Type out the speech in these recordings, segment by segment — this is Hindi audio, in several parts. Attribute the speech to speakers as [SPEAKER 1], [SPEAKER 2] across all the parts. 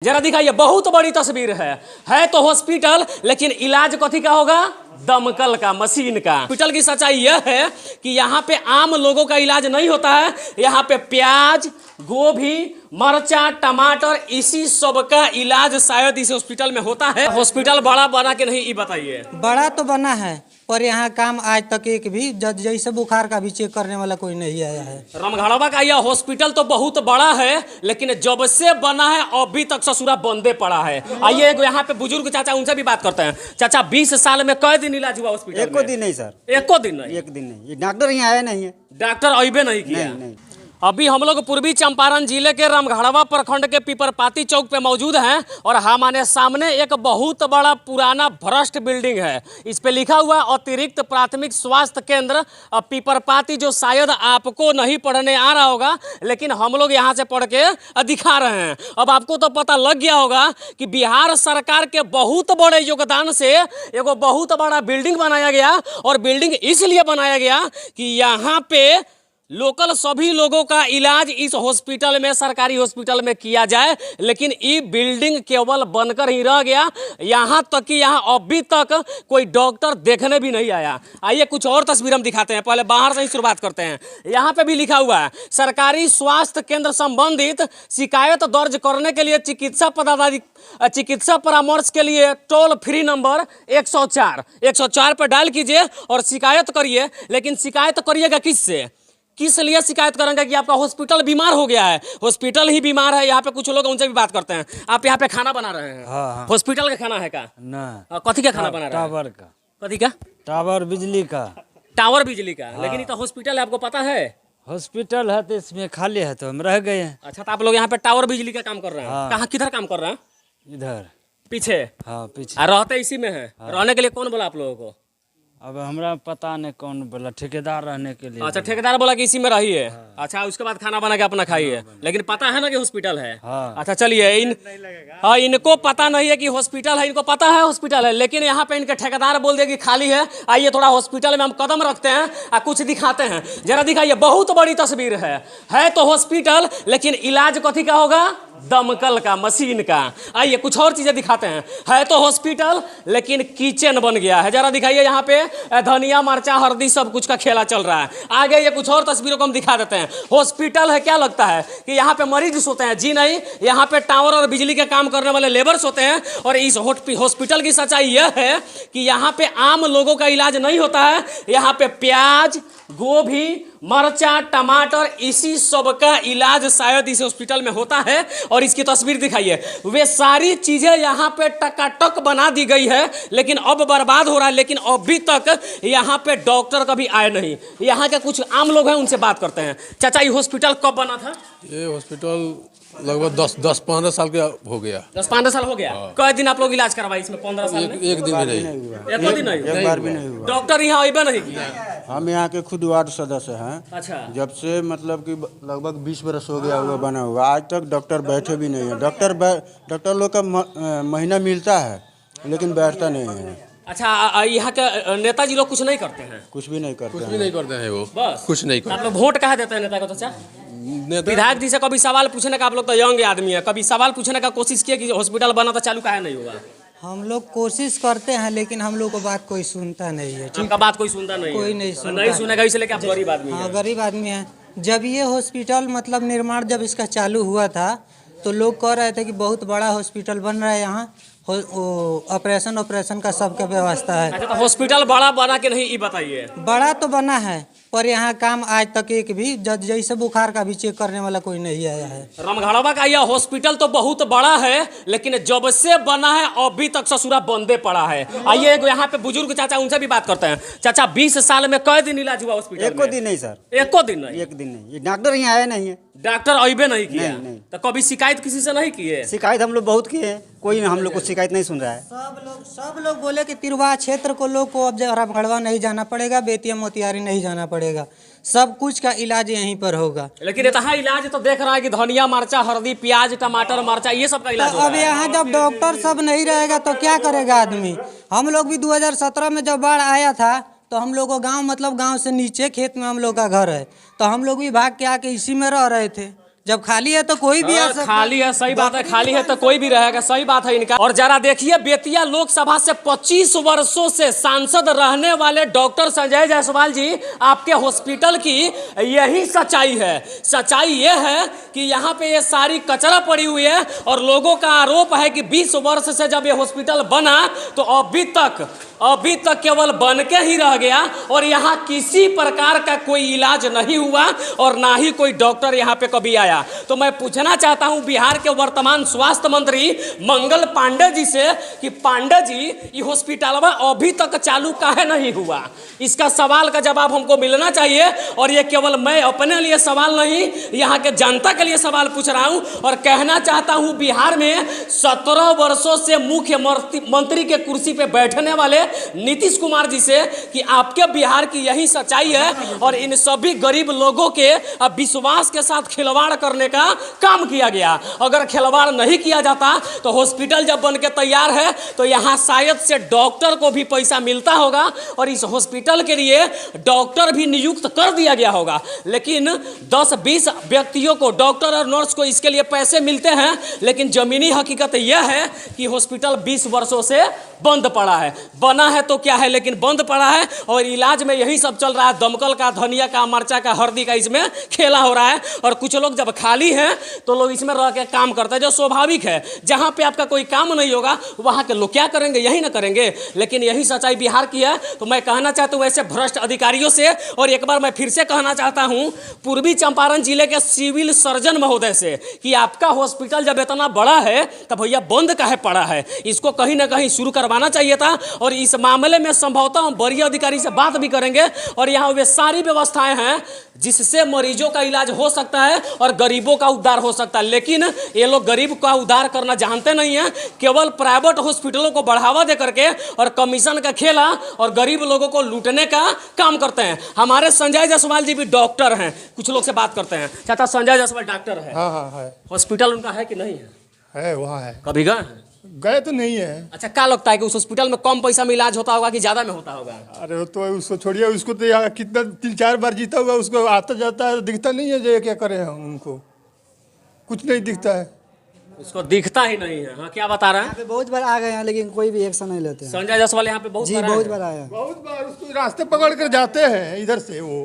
[SPEAKER 1] जरा दिखाइए, बहुत बड़ी तस्वीर है तो हॉस्पिटल, लेकिन इलाज कथी का होगा? दमकल का, मशीन का। हॉस्पिटल की सच्चाई यह है कि यहाँ पे आम लोगों का इलाज नहीं होता है। यहाँ पे प्याज, गोभी, मरचा, टमाटर, इसी सब का इलाज शायद इस हॉस्पिटल में होता है। हॉस्पिटल बड़ा बना के नहीं, ये बताइए।
[SPEAKER 2] बड़ा तो बना है पर यहाँ काम आज तक एक भी जैसे बुखार का भी चेक करने वाला कोई नहीं आया है।
[SPEAKER 1] रामगढ़वा का यह हॉस्पिटल तो बहुत बड़ा है, लेकिन जब से बना है अभी तक ससुरा बंदे पड़ा है। आइए यहाँ पे बुजुर्ग चाचा, उनसे भी बात करते हैं। चाचा, 20 साल में कई दिन इलाज हुआ हॉस्पिटल?
[SPEAKER 3] एको दिन नहीं सर,
[SPEAKER 1] एको दिन नहीं।
[SPEAKER 3] एक दिन नहीं, ये डॉक्टर यहाँ आया नहीं है।
[SPEAKER 1] डॉक्टर अबे नहीं किया?
[SPEAKER 3] नहीं।
[SPEAKER 1] अभी हम लोग पूर्वी चंपारण जिले के रामगढ़वा प्रखंड के पीपरपाती चौक पे मौजूद हैं और हमारे सामने एक बहुत बड़ा पुराना भ्रष्ट बिल्डिंग है। इस पे लिखा हुआ अतिरिक्त प्राथमिक स्वास्थ्य केंद्र पीपरपाती, जो शायद आपको नहीं पढ़ने आ रहा होगा, लेकिन हम लोग यहाँ से पढ़ के दिखा रहे हैं। अब आपको तो पता लग गया होगा कि बिहार सरकार के बहुत बड़े योगदान से एगो बहुत बड़ा बिल्डिंग बनाया गया, और बिल्डिंग इसलिए बनाया गया कि यहाँ पे लोकल सभी लोगों का इलाज इस हॉस्पिटल में, सरकारी हॉस्पिटल में किया जाए। लेकिन ये बिल्डिंग केवल बनकर ही रह गया, यहाँ तक कि यहाँ अभी तक कोई डॉक्टर देखने भी नहीं आया। आइए कुछ और तस्वीर हम दिखाते हैं, पहले बाहर से ही शुरुआत करते हैं। यहाँ पे भी लिखा हुआ है, सरकारी स्वास्थ्य केंद्र संबंधित शिकायत दर्ज करने के लिए चिकित्सा परामर्श के लिए टोल फ्री नंबर 104 पर डायल कीजिए और शिकायत करिए। लेकिन शिकायत करिएगा किससे? किस लिए शिकायत करेंगे? कि आपका हॉस्पिटल बीमार हो गया है। हॉस्पिटल ही बीमार है। यहाँ पे कुछ लोग, उनसे भी बात करते हैं। आप यहाँ पे खाना बना रहे हैं?
[SPEAKER 3] हाँ।
[SPEAKER 1] हॉस्पिटल का खाना है का?
[SPEAKER 3] ना।
[SPEAKER 1] कथी का खाना बना रहे हैं?
[SPEAKER 3] टावर का।
[SPEAKER 1] कथी का?
[SPEAKER 3] टावर बिजली का।
[SPEAKER 1] टावर बिजली का?
[SPEAKER 3] हाँ।
[SPEAKER 1] लेकिन ये तो हॉस्पिटल है, आपको पता है?
[SPEAKER 3] हॉस्पिटल है तो इसमें खाली है तो हम रह गए हैं।
[SPEAKER 1] अच्छा, तो आप लोग यहाँ पे टावर बिजली का काम कर रहे हैं?
[SPEAKER 3] हाँ।
[SPEAKER 1] कहाँ, किधर काम कर रहे हैं?
[SPEAKER 3] इधर
[SPEAKER 1] पीछे?
[SPEAKER 3] हाँ पीछे।
[SPEAKER 1] रहते इसी में है? रहने के लिए कौन बोला आप लोगों को?
[SPEAKER 3] अब हमरा पता नहीं कौन बोला, ठेकेदार रहने के लिए।
[SPEAKER 1] अच्छा, ठेकेदार बोला कि इसी में रहिए। अच्छा, उसके बाद खाना बना के अपना खाइए। लेकिन पता है ना कि हॉस्पिटल है?
[SPEAKER 3] हाँ।
[SPEAKER 1] अच्छा चलिए, इनको पता नहीं है कि हॉस्पिटल है, इनको पता है हॉस्पिटल है, लेकिन यहाँ पे इनके ठेकेदार बोल दे कि खाली है। आइए थोड़ा हॉस्पिटल में हम कदम रखते हैं और कुछ दिखाते हैं। जरा दिखाइए, बहुत बड़ी तस्वीर है तो हॉस्पिटल, लेकिन इलाज कथी का होगा? दमकल का, मशीन का। आइए कुछ और चीजें दिखाते हैं। है तो हॉस्पिटल, लेकिन किचन बन गया है। जरा दिखाइए, यहाँ पे धनिया, मरचा, हल्दी सब कुछ का खेला चल रहा है। आगे ये कुछ और तस्वीरों को हम दिखा देते हैं। हॉस्पिटल है, क्या लगता है कि यहाँ पे मरीज सोते हैं? जी नहीं, यहाँ पे टावर और बिजली के काम करने वाले लेबर्स होते हैं। और इस हॉस्पिटल की सच्चाई यह है कि यहाँ पे आम लोगों का इलाज नहीं होता है। यहाँ पे प्याज, गोभी, मरचा, टमाटर, इसी सब का इलाज शायद इस हॉस्पिटल में होता है। और इसकी तस्वीर दिखाइए, वे सारी चीजें यहाँ पे टकाटक बना दी गई है, लेकिन अब बर्बाद हो रहा है। लेकिन अभी तक यहाँ पे डॉक्टर कभी आए नहीं। यहाँ के कुछ आम लोग हैं, उनसे बात करते हैं। चाचा, ये हॉस्पिटल कब बना था?
[SPEAKER 4] ये हॉस्पिटल लगभग 10-15 साल का हो गया।
[SPEAKER 1] 10-15 साल हो गया। कई दिन आप लोग इलाज करवाए इसमें? 15 साल में
[SPEAKER 4] एक दिन भी नहीं।
[SPEAKER 1] एक दिन नहीं?
[SPEAKER 3] एक बार भी नहीं हुआ।
[SPEAKER 1] डॉक्टर यहाँ अबे नहीं किया?
[SPEAKER 3] हम यहाँ के खुद वार्ड सदस्य हैं।
[SPEAKER 1] अच्छा।
[SPEAKER 3] जब से मतलब कि लगभग 20 बरस हो गया हुआ बना हुआ, आज तक डॉक्टर बैठे भी नहीं है। डॉक्टर लोग का महीना मिलता है, लेकिन बैठता नहीं है।
[SPEAKER 1] अच्छा, यहाँ के नेताजी लोग कुछ नहीं करते हैं?
[SPEAKER 3] कुछ भी नहीं करते
[SPEAKER 4] कुछ भी नहीं करते हैं वो,
[SPEAKER 1] बस
[SPEAKER 4] कुछ नहीं
[SPEAKER 1] आप
[SPEAKER 4] करते।
[SPEAKER 1] लोग वोट कहाँ देते हैं नेता को? चाचा,
[SPEAKER 4] नेता
[SPEAKER 1] विधायक जी से कभी सवाल पूछने का, आप लोग तो यंग आदमी है, कभी सवाल पूछने का कोशिश किया कि हॉस्पिटल बना तो चालू काहे नहीं होगा?
[SPEAKER 2] हम लोग कोशिश करते हैं, लेकिन हम लोग को बात कोई सुनता नहीं है।
[SPEAKER 1] आपका बात कोई सुनता नहीं है?
[SPEAKER 2] कोई नहीं सुनता।
[SPEAKER 1] नहीं सुनेगा, इसलिए कि आप गरीब आदमी
[SPEAKER 2] हाँ,
[SPEAKER 1] हैं।
[SPEAKER 2] गरीब आदमी है। जब ये हॉस्पिटल मतलब निर्माण जब इसका चालू हुआ था, तो लोग कह रहे थे कि बहुत बड़ा हॉस्पिटल बन रहा है, यहाँ ऑपरेशन का सबका व्यवस्था है।
[SPEAKER 1] अच्छा, तो हॉस्पिटल बड़ा बना के नहीं, ये बताइए।
[SPEAKER 2] बड़ा तो बना है पर यहाँ काम आज तक एक भी जैसे बुखार का भी चेक करने वाला कोई नहीं आया है।
[SPEAKER 1] रामगढ़वा का यह हॉस्पिटल तो बहुत बड़ा है, लेकिन जब से बना है अभी तक ससुरा बंदे पड़ा है। आइए यहाँ पे बुजुर्ग चाचा, उनसे भी बात करते हैं। चाचा, 20 साल में कई दिन इलाज हुआ हॉस्पिटल
[SPEAKER 3] एको दिन नहीं सर,
[SPEAKER 1] एको दिन नहीं?
[SPEAKER 3] एक दिन नहीं, ये डॉक्टर यहाँ आया नहीं है।
[SPEAKER 1] डॉक्टर अबे नहीं किया?
[SPEAKER 3] नहीं।
[SPEAKER 1] तो कभी शिकायत किसी से नहीं किए?
[SPEAKER 3] शिकायत हम लोग बहुत किए हैं, कोई हम लोग को शिकायत नहीं सुन रहा है।
[SPEAKER 2] सब लोग बोले कि तिरवा क्षेत्र को लोग को अब रामगढ़वा नहीं जाना पड़ेगा, बेतिया मोतिहारी नहीं जाना पड़ेगा, सब कुछ का इलाज यहीं पर होगा।
[SPEAKER 1] लेकिन इतना इलाज तो देख रहा है कि धनिया, मरचा, हल्दी, प्याज, टमाटर, मरचा, ये सब का इलाज हो रहा
[SPEAKER 2] अब
[SPEAKER 1] है।
[SPEAKER 2] यहाँ जब डॉक्टर सब नहीं रहेगा तो क्या करेगा आदमी? हम लोग भी 2017 में जब बाढ़ आया था, तो हम लोग को गांव मतलब गांव से नीचे खेत में हम लोग का घर है, तो हम लोग भी भाग के आके इसी में रह रहे थे। जब खाली है तो कोई भी आ सकता है।
[SPEAKER 1] खाली है, सही बात है, खाली है तो कोई भी रहेगा, सही बात है इनका। और जरा देखिए, बेतिया लोकसभा से 25 वर्षों से सांसद रहने वाले डॉक्टर संजय जायसवाल जी, आपके हॉस्पिटल की यही सच्चाई है। सच्चाई यह है कि यहाँ पे ये सारी कचरा पड़ी हुई है और लोगों का आरोप है कि 20 वर्ष से जब ये हॉस्पिटल बना तो अभी तक केवल बन के ही रह गया और यहाँ किसी प्रकार का कोई इलाज नहीं हुआ और ना ही कोई डॉक्टर यहाँ पे कभी आया। तो मैं पूछना चाहता हूँ बिहार के वर्तमान स्वास्थ्य मंत्री मंगल पांडे जी से कि पांडे जी, ये हॉस्पिटल अभी तक चालू काहे नहीं हुआ? इसका सवाल का जवाब हमको मिलना चाहिए। और ये केवल मैं अपने लिए सवाल नहीं, यहाँ के जनता के लिए सवाल पूछ रहा हूँ और कहना चाहता हूँ बिहार में 17 वर्षों से मुख्यमंत्री के कुर्सी पे बैठने वाले नीतीश कुमार जी से कि आपके बिहार की यही सच्चाई है और इन सभी गरीब लोगों के विश्वास के साथ खिलवाड़ करने का काम किया गया। अगर खिलवाड़ नहीं किया जाता तो हॉस्पिटल जब बन के तैयार है तो यहाँ शायद से डॉक्टर को भी पैसा मिलता होगा और इस हॉस्पिटल के लिए डॉक्टर भी नियुक्त कर दिया गया होगा। लेकिन 10-20 व्यक्तियों को, डॉक्टर और नर्स को इसके लिए पैसे मिलते हैं, लेकिन जमीनी हकीकत यह है कि हॉस्पिटल 20 वर्षों से बंद पड़ा है। बना है तो क्या है, लेकिन बंद पड़ा है और इलाज में यही सब चल रहा है। दमकल का, धनिया का, मिर्चा का, हल्दी का इसमें खेला हो रहा है और कुछ लोग जब खाली हैं तो लोग इसमें रह के काम करते हैं, जो स्वाभाविक है। जहाँ पे आपका कोई काम नहीं होगा वहाँ के लोग क्या करेंगे? यही ना करेंगे। लेकिन यही सच्चाई बिहार की है। तो मैं कहना चाहता हूँ ऐसे भ्रष्ट अधिकारियों से, और एक बार मैं फिर से कहना चाहता हूँ पूर्वी चंपारण जिले के सिविल सर्जन महोदय से कि आपका हॉस्पिटल जब इतना बड़ा है तो भैया बंद काहे पड़ा है? इसको कहीं ना कहीं शुरू करवाना चाहिए था। और इस मामले में संभवतः हम वरीय अधिकारी से बात भी करेंगे और यहाँ वे सारी व्यवस्थाएं हैं जिससे मरीजों का इलाज हो सकता है और गरीबों का उद्धार हो सकता है। लेकिन ये लोग गरीब का उद्धार करना जानते नहीं हैं, केवल प्राइवेट हॉस्पिटलों को बढ़ावा दे करके और कमीशन का खेला और गरीब लोगों को लूटने का काम करते हैं। हमारे संजय जायसवाल जी भी डॉक्टर हैं, कुछ लोग से बात करते हैं। चाचा, संजय जायसवाल डॉक्टर है?
[SPEAKER 4] हाँ है।
[SPEAKER 1] हॉस्पिटल उनका है कि नहीं है?
[SPEAKER 4] वहाँ है।
[SPEAKER 1] कभी गए?
[SPEAKER 4] गए तो नहीं है।
[SPEAKER 1] अच्छा, क्या लगता है कि उस हॉस्पिटल में कम पैसा में इलाज होता होगा कि ज़्यादा में होता होगा?
[SPEAKER 4] अरे तो उसको छोड़िए, उसको तो यहाँ कितना 3-4 बार जीता हुआ, उसको आता जाता है, दिखता नहीं है जो क्या करें हम, उनको कुछ नहीं दिखता है,
[SPEAKER 1] उसको दिखता ही नहीं है। हाँ, क्या बता रहे हैं?
[SPEAKER 5] बहुत बार आ गए हैं लेकिन कोई भी एक्शन नहीं लेते हैं।
[SPEAKER 1] संजय जायसवाल यहाँ पे बहुत
[SPEAKER 5] बार आए हैं।
[SPEAKER 4] बहुत बार उसको रास्ते पकड़ कर जाते हैं इधर से। वो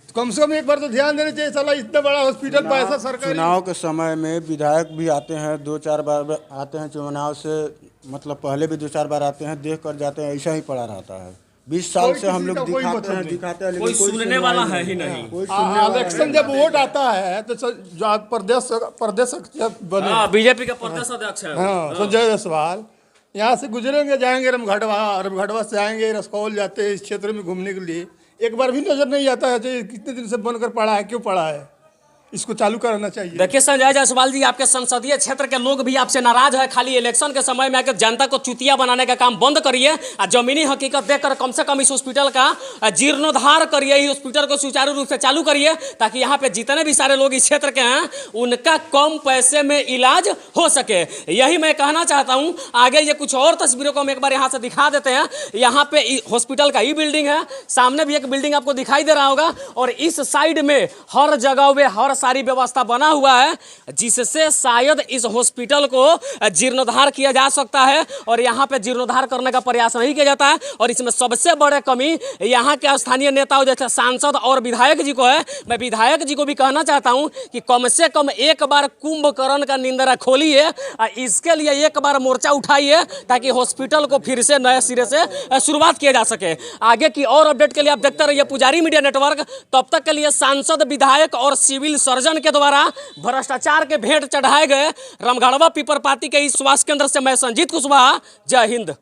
[SPEAKER 4] कम से कम एक बार तो ध्यान देना चाहिए, साला इतना बड़ा हॉस्पिटल, पैसा सरकारी।
[SPEAKER 3] चुनाव के समय में विधायक भी आते हैं, 2-4 बार आते हैं चुनाव से, मतलब पहले भी 2-4 बार आते हैं, देख कर जाते हैं, ऐसा ही पड़ा रहता है। 20 साल से हम लोग दिखाते हैं
[SPEAKER 1] कोई सुनने वाला है ही नहीं।
[SPEAKER 4] इलेक्शन जब वोट आता है तो जो प्रदेश बने,
[SPEAKER 1] बीजेपी का प्रदेश अध्यक्ष है
[SPEAKER 4] संजय जायसवाल, यहाँ से गुजरेंगे, जाएंगे रमघटवा से आएंगे, रसकौल जाते हैं इस क्षेत्र में घूमने के लिए, एक बार भी नजर नहीं आता है कितने दिन से बनकर पड़ा है, क्यों पड़ा है, इसको चालू कराना चाहिए।
[SPEAKER 1] देखिए संजय जायसवाल जी, आपके संसदीय क्षेत्र के लोग भी आपसे नाराज है। खाली इलेक्शन के समय में आकर जनता को चुतिया बनाने का काम बंद करिए और जमीनी हकीकत देखकर कम से कम इस हॉस्पिटल का जीर्णोद्धार करिए, इस हॉस्पिटल को सुचारू रूप से चालू करिए ताकि यहाँ पे जितने भी सारे लोग इस क्षेत्र के हैं उनका कम पैसे में इलाज हो सके। यही मैं कहना चाहता हूँ। आगे ये कुछ और तस्वीरों को हम एक बार यहाँ से दिखा देते हैं। यहाँ पे हॉस्पिटल का ही बिल्डिंग है, सामने भी एक बिल्डिंग आपको दिखाई दे रहा होगा और इस साइड में हर जगह में हर सारी व्यवस्था बना हुआ है जिससे शायद इस हॉस्पिटल को जीर्णोद्धार किया जा सकता है और यहाँ पे जीर्णोद्धार करने का प्रयास नहीं किया जाता है। और इसमें सबसे बड़े कमी यहाँ के स्थानीय नेताओं जैसे सांसद और विधायक जी को है। मैं विधायक जी को भी कहना चाहता हूँ कि कम से कम एक बार कुंभकर्ण का निंदरा खोलिए, इसके लिए एक बार मोर्चा उठाइए ताकि हॉस्पिटल को फिर से नए सिरे से शुरुआत किया जा सके। आगे की और अपडेट के लिए आप देखते रहिए पुजारी मीडिया नेटवर्क। तब तक के लिए सांसद, विधायक और सिविल सर्जन के द्वारा भ्रष्टाचार के भेंट चढ़ाए गए रामगढ़वा पीपरपाती के इस स्वास्थ्य केंद्र से मैं संजीत कुशवाहा, जय हिंद।